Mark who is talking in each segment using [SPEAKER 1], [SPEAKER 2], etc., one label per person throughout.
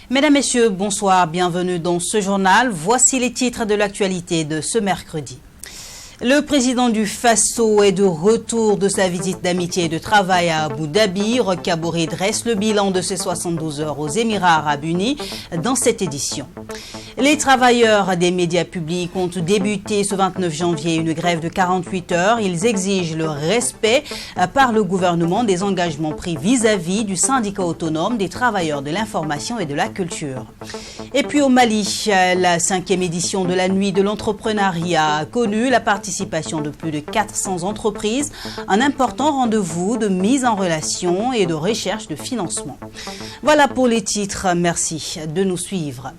[SPEAKER 1] Mesdames, Messieurs, bonsoir, bienvenue dans ce journal. Voici les titres de l'actualité de ce mercredi. Le président du Faso est de retour de sa visite d'amitié et de travail à Abu Dhabi. Roch Kaboré dresse le bilan de ses 72 heures aux Émirats Arabes Unis dans cette édition. Les travailleurs des médias publics ont débuté ce 29 janvier une grève de 48 heures. Ils exigent le respect par le gouvernement des engagements pris vis-à-vis du syndicat autonome des travailleurs de l'information et de la culture. Et puis au Mali, la 5e édition de la nuit de l'entrepreneuriat a connu la participation de plus de 400 entreprises, un important rendez-vous de mise en relation et de recherche de financement. Voilà pour les titres, merci de nous suivre.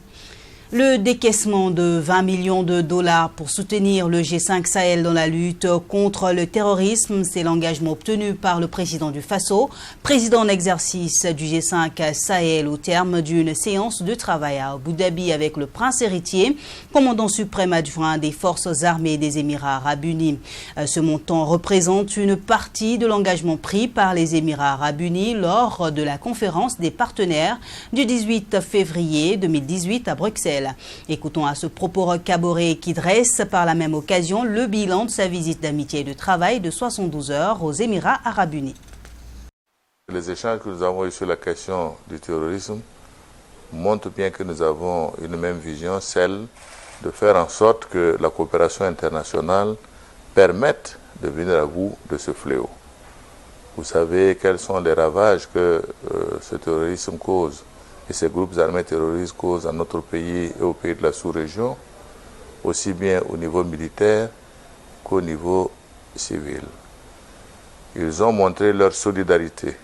[SPEAKER 1] Le décaissement de 20 millions de dollars pour soutenir le G5 Sahel dans la lutte contre le terrorisme, c'est l'engagement obtenu par le président du Faso, président en exercice du G5 Sahel au terme d'une séance de travail à Abu Dhabi avec le prince héritier, commandant suprême adjoint des forces armées des Émirats Arabes Unis. Ce montant représente une partie de l'engagement pris par les Émirats Arabes Unis lors de la conférence des partenaires du 18 février 2018 à Bruxelles. Écoutons à ce propos Roch Kaboré qui dresse par la même occasion le bilan de sa visite d'amitié et de travail de 72 heures aux Émirats Arabes Unis.
[SPEAKER 2] Les échanges que nous avons eus sur la question du terrorisme montrent bien que nous avons une même vision, celle de faire en sorte que la coopération internationale permette de venir à bout de ce fléau. Vous savez quels sont les ravages que ce terrorisme cause et ces groupes armés terroristes causent à notre pays et au pays de la sous-région, aussi bien au niveau militaire qu'au niveau civil. Ils ont montré leur solidarité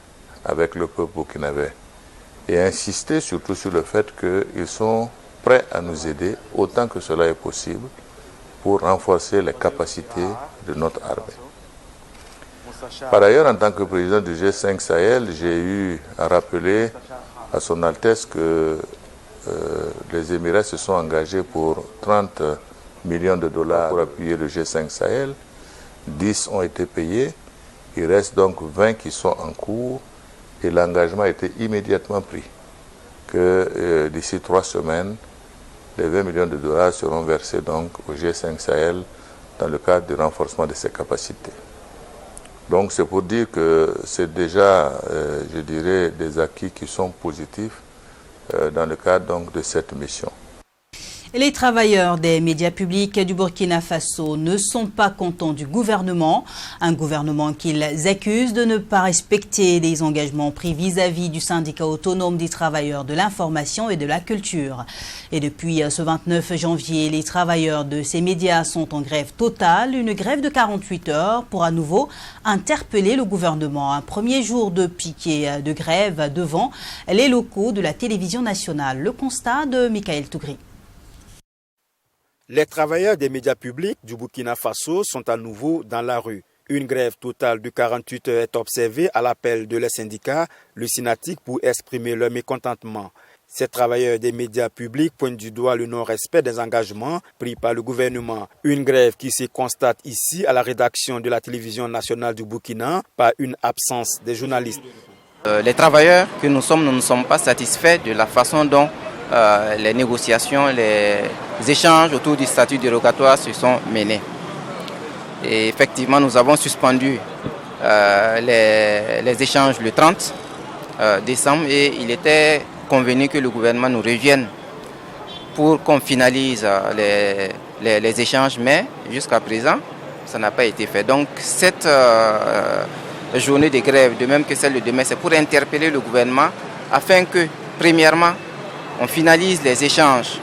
[SPEAKER 2] avec le peuple burkinabé et insisté surtout sur le fait qu'ils sont prêts à nous aider autant que cela est possible pour renforcer les capacités de notre armée. Par ailleurs, en tant que président du G5 Sahel, j'ai eu à rappeler à son Altesse que les Émirats se sont engagés pour 30 millions de dollars pour appuyer le G5 Sahel. 10 ont été payés, il reste donc 20 qui sont en cours et l'engagement a été immédiatement pris que d'ici 3 semaines, les 20 millions de dollars seront versés donc au G5 Sahel dans le cadre du renforcement de ses capacités. Donc c'est pour dire que c'est déjà, je dirais, des acquis qui sont positifs dans le cadre donc, de cette mission.
[SPEAKER 1] Les travailleurs des médias publics du Burkina Faso ne sont pas contents du gouvernement, un gouvernement qu'ils accusent de ne pas respecter les engagements pris vis-à-vis du syndicat autonome des travailleurs de l'information et de la culture. Et depuis ce 29 janvier, les travailleurs de ces médias sont en grève totale, une grève de 48 heures pour à nouveau interpeller le gouvernement. Un premier jour de piquet de grève devant les locaux de la télévision nationale. Le constat de Michael Tougri.
[SPEAKER 3] Les travailleurs des médias publics du Burkina Faso sont à nouveau dans la rue. Une grève totale de 48 heures est observée à l'appel de les syndicats, le SYNATIC, pour exprimer leur mécontentement. Ces travailleurs des médias publics pointent du doigt le non-respect des engagements pris par le gouvernement. Une grève qui se constate ici à la rédaction de la télévision nationale du Burkina par une absence des journalistes.
[SPEAKER 4] Les travailleurs que nous ne sommes pas satisfaits de la façon dont les négociations, les échanges autour du statut dérogatoire se sont menés. Et effectivement, nous avons suspendu les échanges le 30 décembre et il était convenu que le gouvernement nous revienne pour qu'on finalise les échanges, mais jusqu'à présent, ça n'a pas été fait. Donc cette journée de grève, de même que celle de demain, c'est pour interpeller le gouvernement afin que, premièrement, on finalise les échanges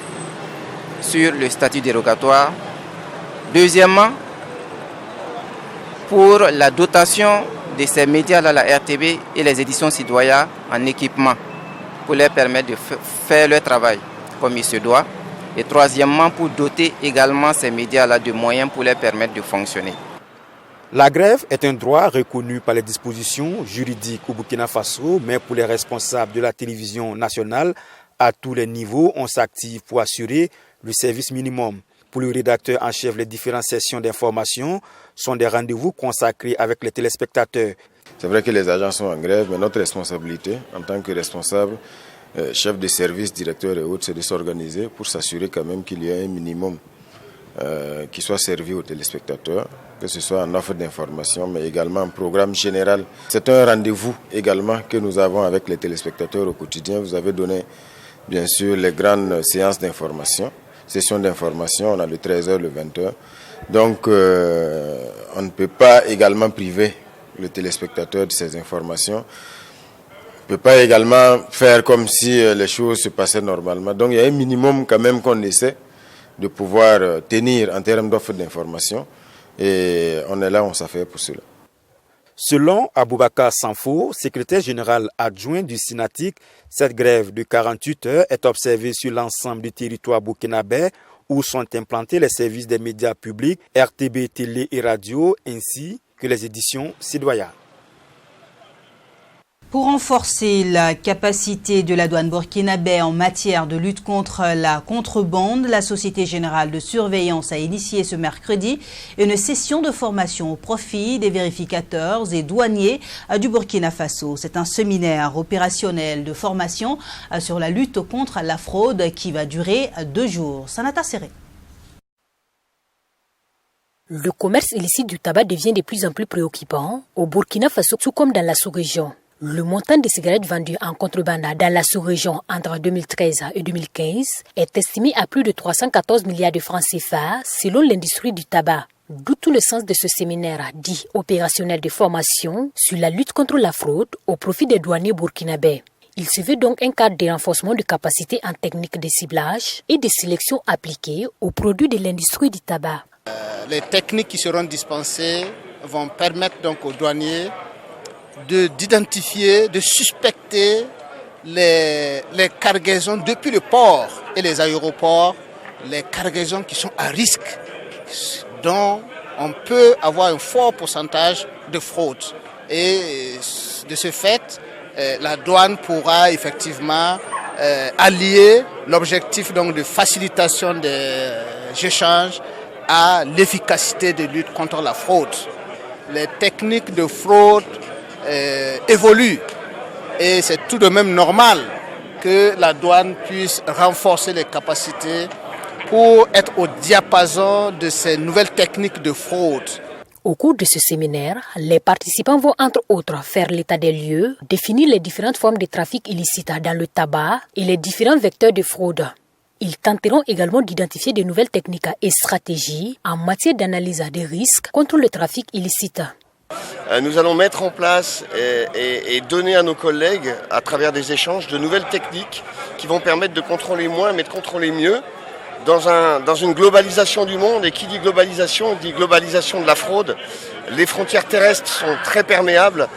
[SPEAKER 4] sur le statut dérogatoire. Deuxièmement, pour la dotation de ces médias-là, la RTB et les éditions citoyennes en équipement, pour leur permettre de faire leur travail comme il se doit. Et troisièmement, pour doter également ces médias-là de moyens pour leur permettre de fonctionner.
[SPEAKER 3] La grève est un droit reconnu par les dispositions juridiques au Burkina Faso, mais pour les responsables de la télévision nationale, à tous les niveaux, on s'active pour assurer le service minimum. Pour le rédacteur en chef, les différentes sessions d'information sont des rendez-vous consacrés avec les téléspectateurs.
[SPEAKER 5] C'est vrai que les agents sont en grève, mais notre responsabilité en tant que responsable, chef de service, directeur et autres, c'est de s'organiser pour s'assurer quand même qu'il y ait un minimum qui soit servi aux téléspectateurs, que ce soit en offre d'information, mais également en programme général. C'est un rendez-vous également que nous avons avec les téléspectateurs au quotidien. Vous avez donné bien sûr les grandes séances d'information, sessions d'information, on a le 13h, le 20h. Donc on ne peut pas également priver le téléspectateur de ces informations. On ne peut pas également faire comme si les choses se passaient normalement. Donc il y a un minimum quand même qu'on essaie de pouvoir tenir en termes d'offres d'information. Et on est là, on s'affaire pour cela.
[SPEAKER 3] Selon Aboubakar Sanfo, secrétaire général adjoint du Synatic, cette grève de 48 heures est observée sur l'ensemble du territoire burkinabé où sont implantés les services des médias publics, RTB, télé et radio, ainsi que les éditions citoyennes.
[SPEAKER 1] Pour renforcer la capacité de la douane burkinabé en matière de lutte contre la contrebande, la Société Générale de Surveillance a initié ce mercredi une session de formation au profit des vérificateurs et douaniers du Burkina Faso. C'est un séminaire opérationnel de formation sur la lutte contre la fraude qui va durer 2 jours. Sanata Serré.
[SPEAKER 6] Le commerce illicite du tabac devient de plus en plus préoccupant au Burkina Faso, tout comme dans la sous-région. Le montant des cigarettes vendues en contrebande dans la sous-région entre 2013 et 2015 est estimé à plus de 314 milliards de francs CFA selon l'industrie du tabac. D'où tout le sens de ce séminaire dit opérationnel de formation sur la lutte contre la fraude au profit des douaniers burkinabés. Il se veut donc un cadre de renforcement de capacités en technique de ciblage et de sélection appliquées aux produits de l'industrie du tabac.
[SPEAKER 7] Les techniques qui seront dispensées vont permettre donc aux douaniers d'identifier, de suspecter les cargaisons depuis le port et les aéroports, les cargaisons qui sont à risque, dont on peut avoir un fort pourcentage de fraude. Et de ce fait, la douane pourra effectivement allier l'objectif donc de facilitation des échanges à l'efficacité de lutte contre la fraude. Les techniques de fraude évoluent et c'est tout de même normal que la douane puisse renforcer les capacités pour être au diapason de ces nouvelles techniques de fraude.
[SPEAKER 6] Au cours de ce séminaire, les participants vont entre autres faire l'état des lieux, définir les différentes formes de trafic illicite dans le tabac et les différents vecteurs de fraude. Ils tenteront également d'identifier de nouvelles techniques et stratégies en matière d'analyse des risques contre le trafic illicite.
[SPEAKER 8] Nous allons mettre en place et donner à nos collègues, à travers des échanges, de nouvelles techniques qui vont permettre de contrôler moins mais de contrôler mieux dans une globalisation du monde. Et qui dit globalisation de la fraude. Les frontières terrestres sont très perméables.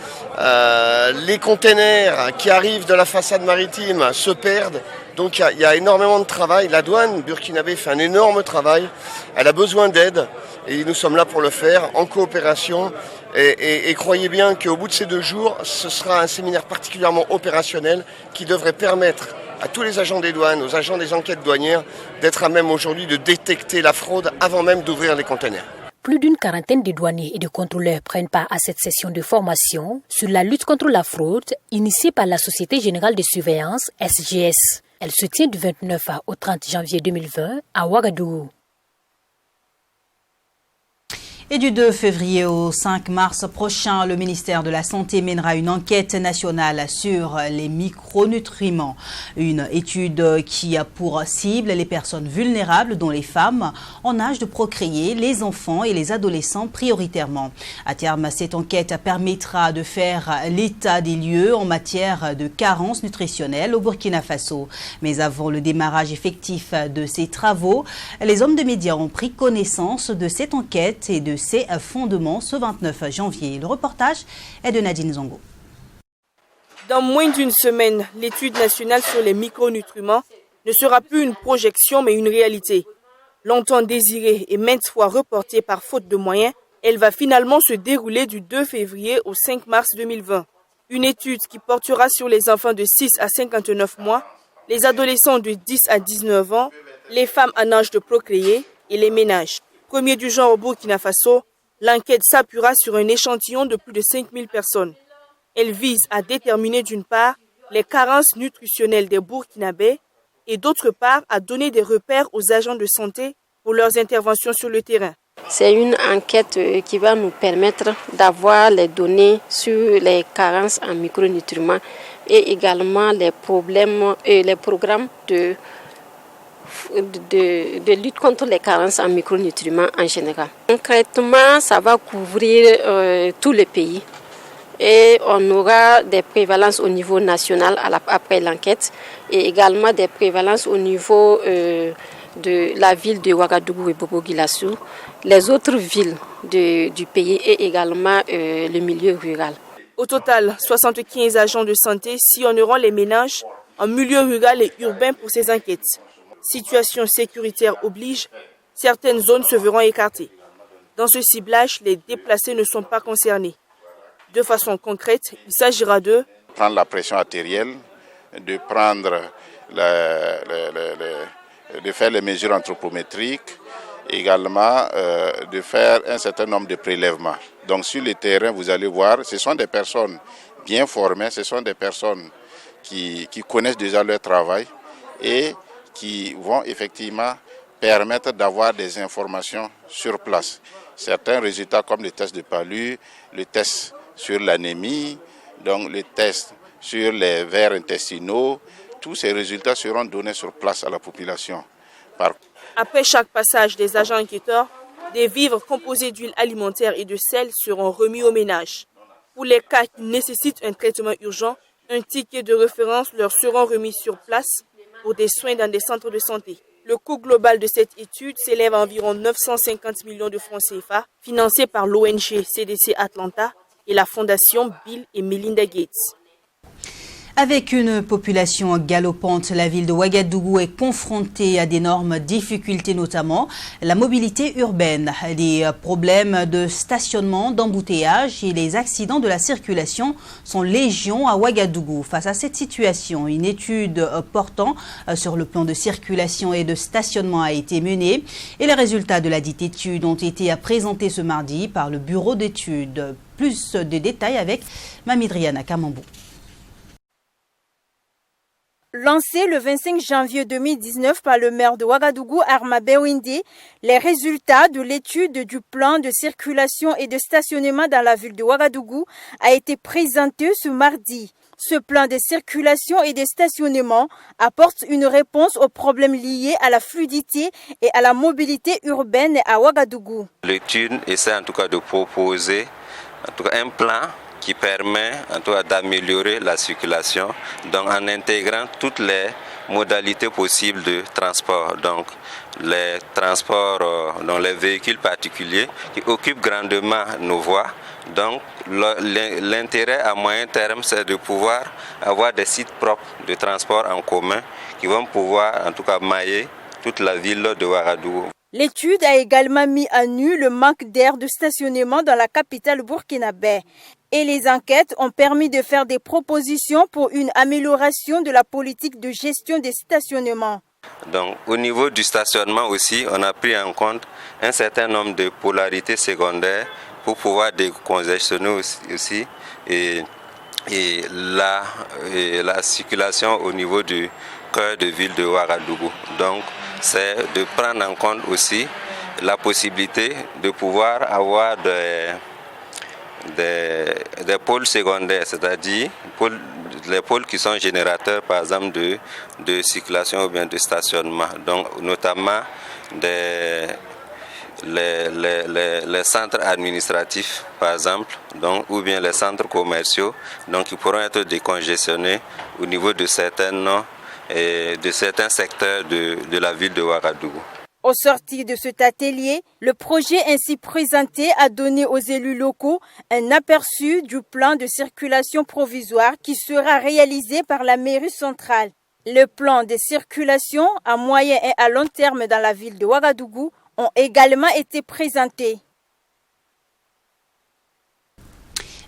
[SPEAKER 8] Les containers qui arrivent de la façade maritime se perdent. Donc il y a énormément de travail. La douane burkinabé fait un énorme travail. Elle a besoin d'aide et nous sommes là pour le faire en coopération. Et croyez bien qu'au bout de ces 2 jours, ce sera un séminaire particulièrement opérationnel qui devrait permettre à tous les agents des douanes, aux agents des enquêtes douanières, d'être à même aujourd'hui de détecter la fraude avant même d'ouvrir les conteneurs.
[SPEAKER 6] Plus d'une quarantaine de douaniers et de contrôleurs prennent part à cette session de formation sur la lutte contre la fraude initiée par la Société Générale de Surveillance, SGS. Elle se tient du 29 au 30 janvier 2020 à Ouagadougou.
[SPEAKER 1] Et du 2 février au 5 mars prochain, le ministère de la Santé mènera une enquête nationale sur les micronutriments. Une étude qui a pour cible les personnes vulnérables, dont les femmes en âge de procréer, les enfants et les adolescents prioritairement. À terme, cette enquête permettra de faire l'état des lieux en matière de carences nutritionnelles au Burkina Faso. Mais avant le démarrage effectif de ces travaux, les hommes de médias ont pris connaissance de cette enquête et de ses fondements ce 29 janvier. Le reportage est de Nadine Zongo.
[SPEAKER 9] Dans moins d'une semaine, l'étude nationale sur les micronutriments ne sera plus une projection mais une réalité. Longtemps désirée et maintes fois reportée par faute de moyens, Elle va finalement se dérouler du 2 février au 5 mars 2020. Une étude qui portera sur les enfants de 6 à 59 mois, les adolescents de 10 à 19 ans, les femmes en âge de procréer et les ménages. Premier du genre au Burkina Faso, l'enquête s'appuiera sur un échantillon de plus de 5000 personnes. Elle vise à déterminer d'une part les carences nutritionnelles des Burkinabés et d'autre part à donner des repères aux agents de santé pour leurs interventions sur le terrain.
[SPEAKER 10] C'est une enquête qui va nous permettre d'avoir les données sur les carences en micronutriments et également les problèmes et les programmes de lutte contre les carences en micronutriments en général. Concrètement, ça va couvrir tous les pays et on aura des prévalences au niveau national après l'enquête et également des prévalences au niveau de la ville de Ouagadougou et Bobo-Guirassou, les autres villes du pays et également le milieu rural.
[SPEAKER 9] Au total, 75 agents de santé sillonneront les ménages en milieu rural et urbain pour ces enquêtes. Situation sécuritaire oblige, certaines zones se verront écartées. Dans ce ciblage, les déplacés ne sont pas concernés. De façon concrète, il s'agira de
[SPEAKER 11] prendre la pression artérielle, de prendre de faire les mesures anthropométriques, également de faire un certain nombre de prélèvements. Donc sur le terrain, vous allez voir, ce sont des personnes bien formées, ce sont des personnes qui connaissent déjà leur travail et qui vont effectivement permettre d'avoir des informations sur place. Certains résultats comme le test de palu, le test sur l'anémie, donc le test sur les vers intestinaux, tous ces résultats seront donnés sur place à la population.
[SPEAKER 9] Après chaque passage des agents enquêteurs, des vivres composés d'huile alimentaire et de sel seront remis aux ménages. Pour les cas qui nécessitent un traitement urgent, un ticket de référence leur sera remis sur place pour des soins dans des centres de santé. Le coût global de cette étude s'élève à environ 950 millions de francs CFA, financé par l'ONG CDC Atlanta et la fondation Bill et Melinda Gates.
[SPEAKER 1] Avec une population galopante, la ville de Ouagadougou est confrontée à d'énormes difficultés, notamment la mobilité urbaine, les problèmes de stationnement, d'embouteillage et les accidents de la circulation sont légion à Ouagadougou. Face à cette situation, une étude portant sur le plan de circulation et de stationnement a été menée et les résultats de la dite étude ont été présentés ce mardi par le bureau d'études. Plus de détails avec Mamidriana Kamambou.
[SPEAKER 12] Lancé le 25 janvier 2019 par le maire de Ouagadougou, Arma Bewindi, les résultats de l'étude du plan de circulation et de stationnement dans la ville de Ouagadougou a été présenté ce mardi. Ce plan de circulation et de stationnement apporte une réponse aux problèmes liés à la fluidité et à la mobilité urbaine à Ouagadougou.
[SPEAKER 13] L'étude essaie en tout cas de proposer un plan qui permet en tout cas d'améliorer la circulation, donc en intégrant toutes les modalités possibles de transport, donc les transports dans les véhicules particuliers qui occupent grandement nos voies. Donc l'intérêt à moyen terme, c'est de pouvoir avoir des sites propres de transport en commun qui vont pouvoir en tout cas mailler toute la ville de Ouagadougou.
[SPEAKER 12] L'étude a également mis à nu le manque d'aires de stationnement dans la capitale burkinabé. Et les enquêtes ont permis de faire des propositions pour une amélioration de la politique de gestion des stationnements.
[SPEAKER 13] Donc, au niveau du stationnement aussi, on a pris en compte un certain nombre de polarités secondaires pour pouvoir décongestionner aussi et la circulation au niveau du cœur de ville de Ouagadougou. Donc, c'est de prendre en compte aussi la possibilité de pouvoir avoir des pôles secondaires, c'est-à-dire les pôles qui sont générateurs par exemple de circulation ou bien de stationnement, donc notamment les centres administratifs par exemple, donc, ou bien les centres commerciaux, donc qui pourront être décongestionnés au niveau de certains secteurs de la ville de Ouagadougou.
[SPEAKER 12] Au sortir de cet atelier, le projet ainsi présenté a donné aux élus locaux un aperçu du plan de circulation provisoire qui sera réalisé par la mairie centrale. Le plan de circulation à moyen et à long terme dans la ville de Ouagadougou ont également été présentés.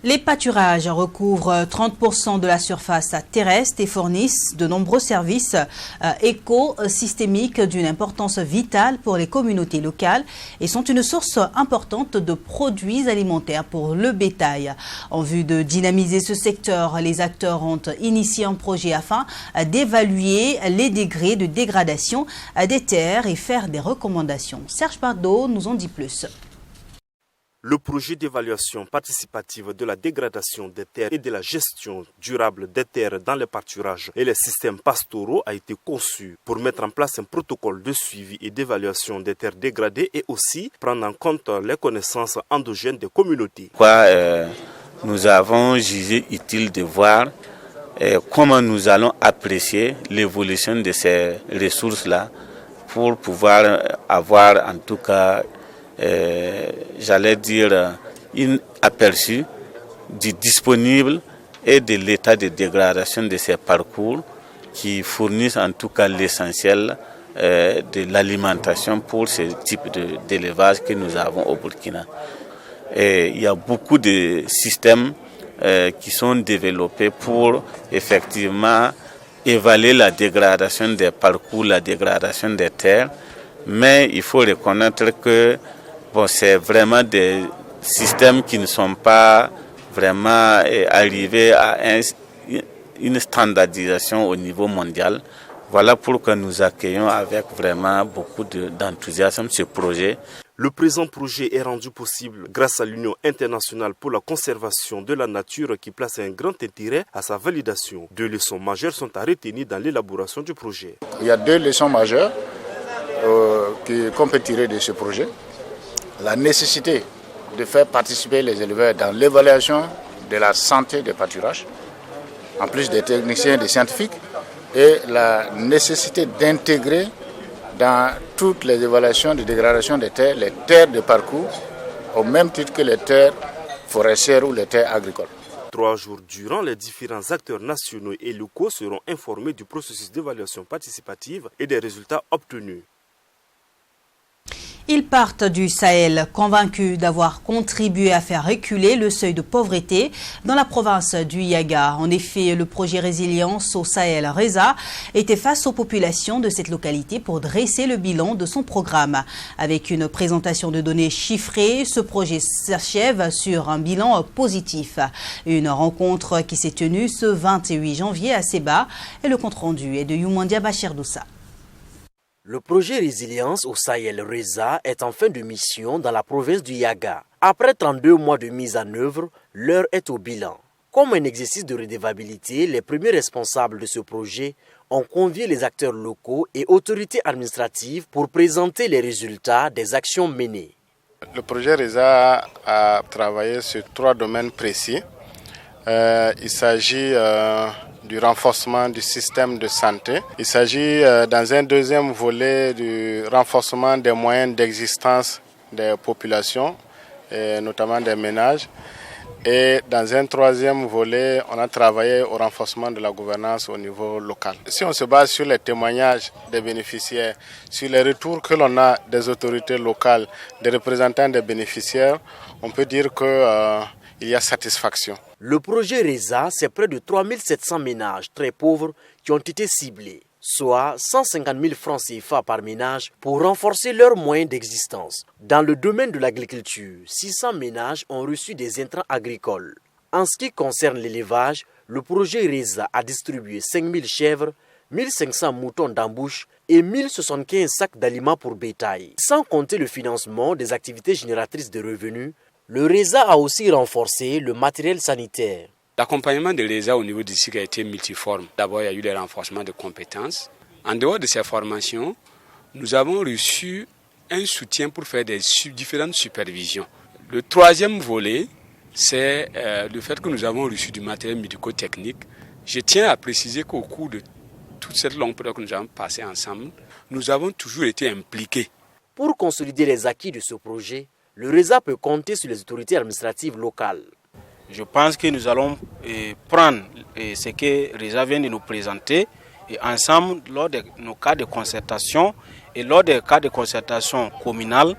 [SPEAKER 1] Les pâturages recouvrent 30% de la surface terrestre et fournissent de nombreux services écosystémiques d'une importance vitale pour les communautés locales et sont une source importante de produits alimentaires pour le bétail. En vue de dynamiser ce secteur, les acteurs ont initié un projet afin d'évaluer les degrés de dégradation des terres et faire des recommandations. Serge Bardot nous en dit plus.
[SPEAKER 14] Le projet d'évaluation participative de la dégradation des terres et de la gestion durable des terres dans les pâturages et les systèmes pastoraux a été conçu pour mettre en place un protocole de suivi et d'évaluation des terres dégradées et aussi prendre en compte les connaissances endogènes des communautés.
[SPEAKER 15] Nous avons jugé utile de voir comment nous allons apprécier l'évolution de ces ressources-là pour pouvoir avoir en tout cas j'allais dire un aperçu du disponible et de l'état de dégradation de ces parcours qui fournissent en tout cas l'essentiel de l'alimentation pour ce type d'élevage que nous avons au Burkina. Et il y a beaucoup de systèmes qui sont développés pour effectivement évaluer la dégradation des parcours, la dégradation des terres, mais il faut reconnaître que c'est vraiment des systèmes qui ne sont pas vraiment arrivés à une standardisation au niveau mondial. Voilà pourquoi nous accueillons avec vraiment beaucoup d'enthousiasme ce projet.
[SPEAKER 14] Le présent projet est rendu possible grâce à l'Union internationale pour la conservation de la nature qui place un grand intérêt à sa validation. 2 leçons majeures sont à retenir dans l'élaboration du projet.
[SPEAKER 16] Il y a 2 leçons majeures qu'on peut tirer de ce projet. La nécessité de faire participer les éleveurs dans l'évaluation de la santé des pâturages, en plus des techniciens et des scientifiques, et la nécessité d'intégrer dans toutes les évaluations de dégradation des terres, les terres de parcours, au même titre que les terres forestières ou les terres agricoles.
[SPEAKER 14] 3 jours durant, les différents acteurs nationaux et locaux seront informés du processus d'évaluation participative et des résultats obtenus.
[SPEAKER 1] Ils partent du Sahel convaincus d'avoir contribué à faire reculer le seuil de pauvreté dans la province du Yaga. En effet, le projet Résilience au Sahel RESA était face aux populations de cette localité pour dresser le bilan de son programme. Avec une présentation de données chiffrées, ce projet s'achève sur un bilan positif. Une rencontre qui s'est tenue ce 28 janvier à Seba et le compte-rendu est de Youmandia Bacherdoussa.
[SPEAKER 17] Le projet Résilience au Sahel RESA est en fin de mission dans la province du Yaga. Après 32 mois de mise en œuvre, l'heure est au bilan. Comme un exercice de redevabilité, les premiers responsables de ce projet ont convié les acteurs locaux et autorités administratives pour présenter les résultats des actions menées.
[SPEAKER 18] Le projet RESA a travaillé sur 3 domaines précis. Il s'agit du renforcement du système de santé. Il s'agit dans un deuxième volet du renforcement des moyens d'existence des populations, et notamment des ménages. Et dans un troisième volet, on a travaillé au renforcement de la gouvernance au niveau local. Si on se base sur les témoignages des bénéficiaires, sur les retours que l'on a des autorités locales, des représentants des bénéficiaires, on peut dire qu'il y a satisfaction.
[SPEAKER 17] Le projet RESA, c'est près de 3700 ménages très pauvres qui ont été ciblés, soit 150 000 francs CFA par ménage pour renforcer leurs moyens d'existence. Dans le domaine de l'agriculture, 600 ménages ont reçu des intrants agricoles. En ce qui concerne l'élevage, le projet RESA a distribué 5000 chèvres, 1500 moutons d'embouche et 1075 sacs d'aliments pour bétail. Sans compter le financement des activités génératrices de revenus, le RESA a aussi renforcé le matériel sanitaire.
[SPEAKER 19] L'accompagnement de l'ESA au niveau du cycle a été multiforme. D'abord, il y a eu des renforcements de compétences. En dehors de ces formations, nous avons reçu un soutien pour faire des différentes supervisions. Le troisième volet, c'est le fait que nous avons reçu du matériel médico-technique. Je tiens à préciser qu'au cours de toute cette longue période que nous avons passée ensemble, nous avons toujours été impliqués.
[SPEAKER 17] Pour consolider les acquis de ce projet, le RESA peut compter sur les autorités administratives locales.
[SPEAKER 20] Je pense que nous allons prendre ce que RESA vient de nous présenter et ensemble, lors de nos cas de concertation et lors des cas de concertation communale,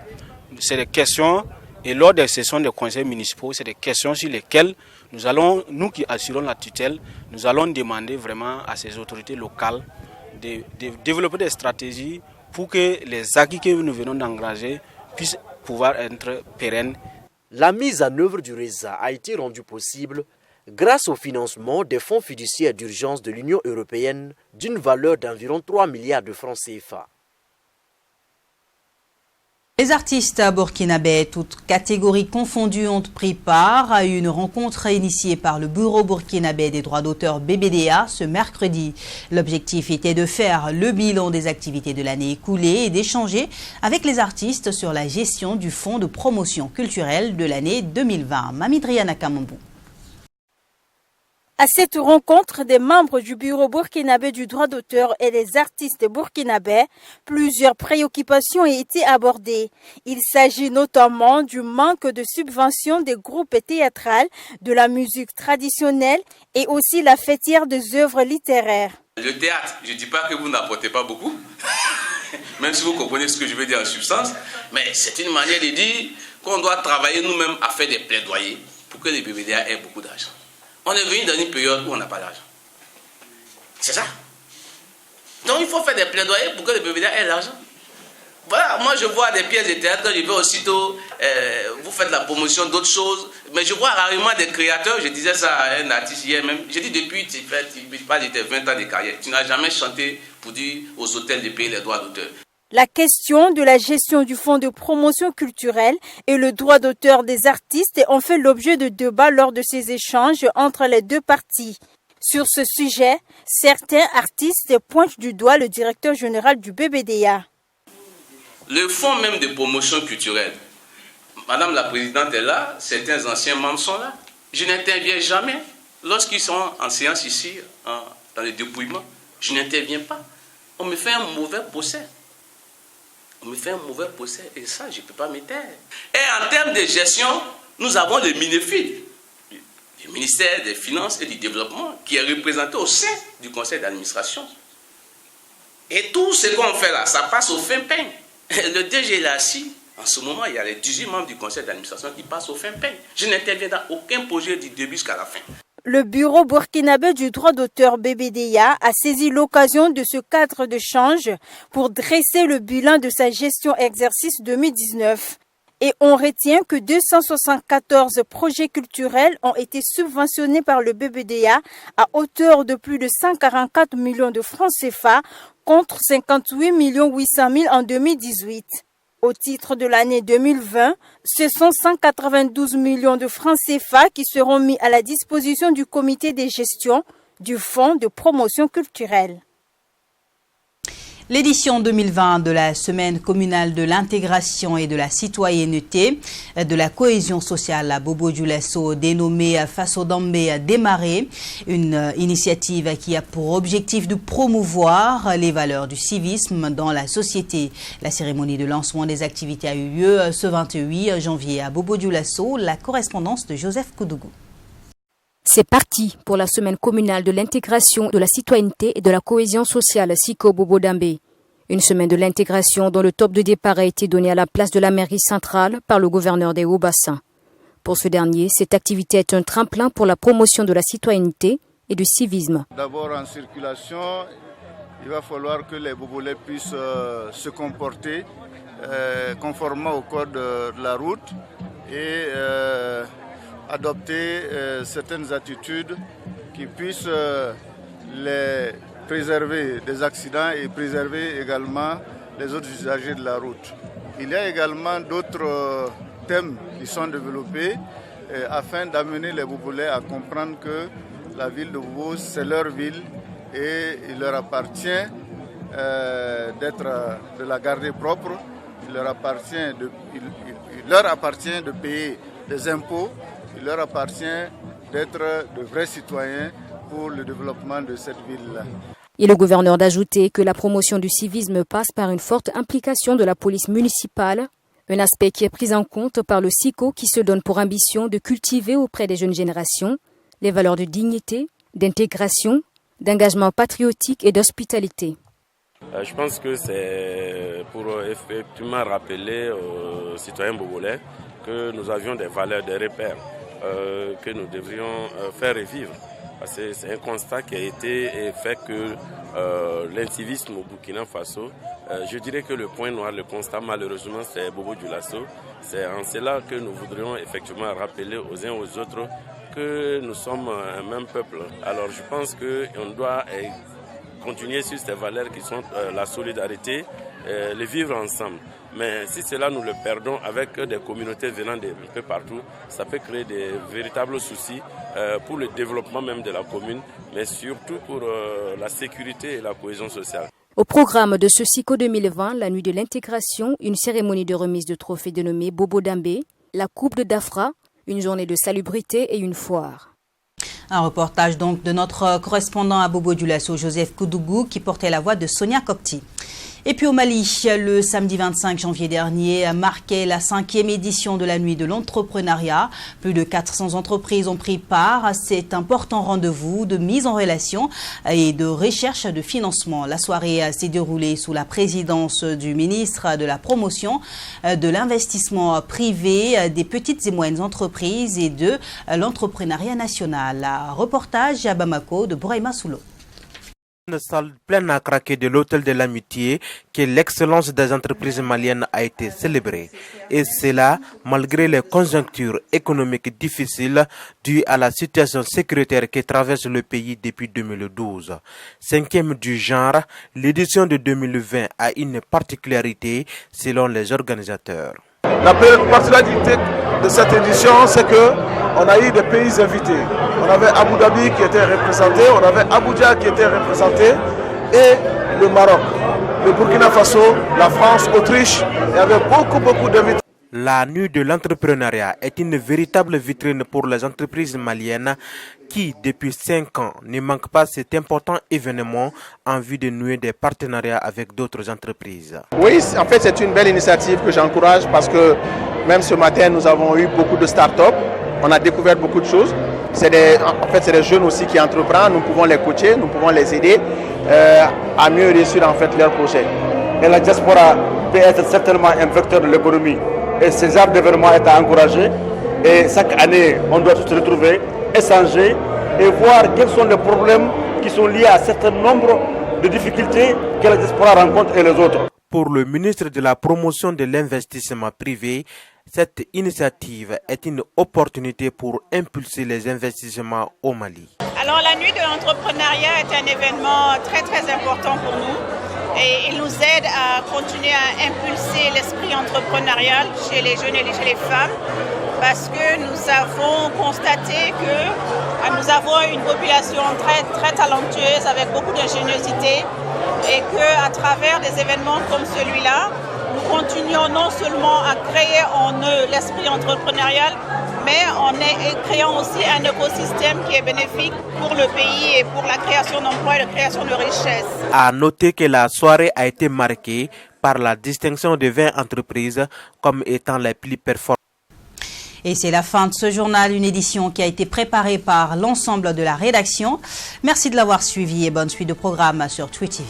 [SPEAKER 20] c'est des questions Et lors des sessions des conseils municipaux, c'est des questions sur lesquelles nous qui assurons la tutelle, nous allons demander vraiment à ces autorités locales de développer des stratégies pour que les acquis que nous venons d'engager puissent pouvoir être pérennes.
[SPEAKER 17] La mise en œuvre du RESA a été rendue possible grâce au financement des fonds fiduciaires d'urgence de l'Union européenne d'une valeur d'environ 3 milliards de francs CFA.
[SPEAKER 1] Les artistes burkinabés, toutes catégories confondues, ont pris part à une rencontre initiée par le Bureau burkinabé des droits d'auteur BBDA ce mercredi. L'objectif était de faire le bilan des activités de l'année écoulée et d'échanger avec les artistes sur la gestion du fonds de promotion culturelle de l'année 2020. Mamidriana Kamambou.
[SPEAKER 12] À cette rencontre des membres du Bureau burkinabé du droit d'auteur et des artistes burkinabés, plusieurs préoccupations ont été abordées. Il s'agit notamment du manque de subventions des groupes théâtrales, de la musique traditionnelle et aussi la fêtière des œuvres littéraires.
[SPEAKER 21] Le théâtre, je ne dis pas que vous n'apportez pas beaucoup, même si vous comprenez ce que je veux dire en substance, mais c'est une manière de dire qu'on doit travailler nous-mêmes à faire des plaidoyers pour que les BBDA aient beaucoup d'argent. On est venu dans une période où on n'a pas d'argent. C'est ça. Donc il faut faire des plaidoyers pour que les BBDA aient l'argent. Voilà, moi je vois des pièces de théâtre, je vais aussitôt, vous faites la promotion d'autres choses, mais je vois rarement des créateurs, je disais ça à un artiste hier même, j'ai dit depuis tu parles de tes 20 ans de carrière, tu n'as jamais chanté pour dire aux hôtels de payer les droits d'auteur.
[SPEAKER 12] La question de la gestion du fonds de promotion culturelle et le droit d'auteur des artistes ont fait l'objet de débats lors de ces échanges entre les deux parties. Sur ce sujet, certains artistes pointent du doigt le directeur général du BBDA.
[SPEAKER 21] Le fonds même de promotion culturelle, Madame la Présidente est là, certains anciens membres sont là. Je n'interviens jamais. Lorsqu'ils sont en séance ici, dans le dépouillement, je n'interviens pas. On me fait un mauvais procès. On me fait un mauvais procès et ça, je ne peux pas me taire. Et en termes de gestion, nous avons le MINEFID, le ministère des Finances et du Développement, qui est représenté au sein du conseil d'administration. Et tout ce qu'on fait là, ça passe au fin peigne. Le DG est assis. En ce moment, il y a les 18 membres du conseil d'administration qui passent au fin peigne. Je n'interviens dans aucun projet du début jusqu'à la fin.
[SPEAKER 12] Le Bureau burkinabé du droit d'auteur BBDA a saisi l'occasion de ce cadre d'échange pour dresser le bilan de sa gestion exercice 2019. Et on retient que 274 projets culturels ont été subventionnés par le BBDA à hauteur de plus de 144 millions de francs CFA contre 58 800 000 en 2018. Au titre de l'année 2020, ce sont 192 millions de francs CFA qui seront mis à la disposition du comité de gestion du Fonds de promotion culturelle.
[SPEAKER 1] L'édition 2020 de la Semaine communale de l'intégration et de la citoyenneté, de la cohésion sociale à Bobo Dioulasso, dénommée Faso Dambé, a démarré. Une initiative qui a pour objectif de promouvoir les valeurs du civisme dans la société. La cérémonie de lancement des activités a eu lieu ce 28 janvier à Bobo Dioulasso. La correspondance de Joseph Koudougou.
[SPEAKER 22] C'est parti pour la semaine communale de l'intégration, de la citoyenneté et de la cohésion sociale Siko Bobo Dambé. Une semaine de l'intégration dont le top de départ a été donné à la place de la mairie centrale par le gouverneur des Hauts-Bassins. Pour ce dernier, cette activité est un tremplin pour la promotion de la citoyenneté et du civisme.
[SPEAKER 23] D'abord en circulation, il va falloir que les Bobolais puissent se comporter conformément au code de la route et adopter certaines attitudes qui puissent les préserver des accidents et préserver également les autres usagers de la route. Il y a également d'autres thèmes qui sont développés afin d'amener les Bobolais à comprendre que la ville de Bobo, c'est leur ville et il leur appartient de la garder propre, il leur appartient de payer des impôts. Il leur appartient d'être de vrais citoyens pour le développement de cette ville-là.
[SPEAKER 22] Et le gouverneur d'ajouter que la promotion du civisme passe par une forte implication de la police municipale, un aspect qui est pris en compte par le SICO qui se donne pour ambition de cultiver auprès des jeunes générations les valeurs de dignité, d'intégration, d'engagement patriotique et d'hospitalité.
[SPEAKER 24] Je pense que c'est pour effectivement rappeler aux citoyens bobolais
[SPEAKER 2] que nous avions des valeurs, des repères que nous devrions faire revivre. C'est un constat qui a été fait que l'incivisme au Burkina Faso, je dirais que le point noir, le constat malheureusement, c'est Bobo Dioulasso. C'est en cela que nous voudrions effectivement rappeler aux uns aux autres que nous sommes un même peuple. Alors je pense qu'on doit continuer sur ces valeurs qui sont la solidarité, les vivre ensemble. Mais si cela nous le perdons avec des communautés venant de un peu partout, ça peut créer des véritables soucis pour le développement même de la commune, mais surtout pour la sécurité et la cohésion sociale.
[SPEAKER 22] Au programme de ce SICO 2020, la nuit de l'intégration, une cérémonie de remise de trophées dénommée Bobo Dambé, la coupe de Dafra, une journée de salubrité et une foire.
[SPEAKER 1] Un reportage donc de notre correspondant à Bobo Dioulasso, Joseph Koudougou, qui portait la voix de Sonia Kopti. Et puis au Mali, le samedi 25 janvier dernier marquait la 5e édition de la nuit de l'entrepreneuriat. Plus de 400 entreprises ont pris part à cet important rendez-vous de mise en relation et de recherche de financement. La soirée s'est déroulée sous la présidence du ministre de la Promotion, de l'investissement privé, des petites et moyennes entreprises et de l'entrepreneuriat national. Reportage à Bamako de Bouraïma Soulo.
[SPEAKER 4] Une salle pleine à craquer de l'hôtel de l'amitié que l'excellence des entreprises maliennes a été célébrée. Et cela malgré les conjonctures économiques difficiles dues à la situation sécuritaire qui traverse le pays depuis 2012. 5e du genre, l'édition de 2020 a une particularité selon les organisateurs.
[SPEAKER 5] La particularité de cette édition, c'est qu'on a eu des pays invités. On avait Abu Dhabi qui était représenté, on avait Abuja qui était représenté et le Maroc, le Burkina Faso, la France, l'Autriche. Il y avait beaucoup d'invités.
[SPEAKER 4] La nuit de l'entrepreneuriat est une véritable vitrine pour les entreprises maliennes qui, depuis 5 ans, ne manquent pas cet important événement en vue de nouer des partenariats avec d'autres entreprises.
[SPEAKER 5] Oui, en fait, c'est une belle initiative que j'encourage parce que même ce matin, nous avons eu beaucoup de start-up. On a découvert beaucoup de choses. C'est des jeunes aussi qui entreprennent. Nous pouvons les coacher, nous pouvons les aider à mieux réussir en fait leurs projets.
[SPEAKER 24] Et la diaspora peut être certainement un vecteur de l'économie. Et ce genre d'événement est à encourager. Et chaque année, on doit se retrouver, échanger et voir quels sont les problèmes qui sont liés à un certain nombre de difficultés que la diaspora rencontre et les autres.
[SPEAKER 4] Pour le ministre de la Promotion de l'investissement privé, cette initiative est une opportunité pour impulser les investissements au Mali.
[SPEAKER 25] Alors la nuit de l'entrepreneuriat est un événement très important pour nous et il nous aide à continuer à impulser l'esprit entrepreneurial chez les jeunes et chez les femmes parce que nous avons constaté que nous avons une population très talentueuse avec beaucoup d'ingéniosité et qu'à travers des événements comme celui-là, nous continuons non seulement à créer en eux l'esprit entrepreneurial, mais en créant aussi un écosystème qui est bénéfique pour le pays et pour la création d'emplois et la création de richesses.
[SPEAKER 4] À noter que la soirée a été marquée par la distinction de 20 entreprises comme étant les plus performantes.
[SPEAKER 1] Et c'est la fin de ce journal, une édition qui a été préparée par l'ensemble de la rédaction. Merci de l'avoir suivi et bonne suite de programme sur TWI TV.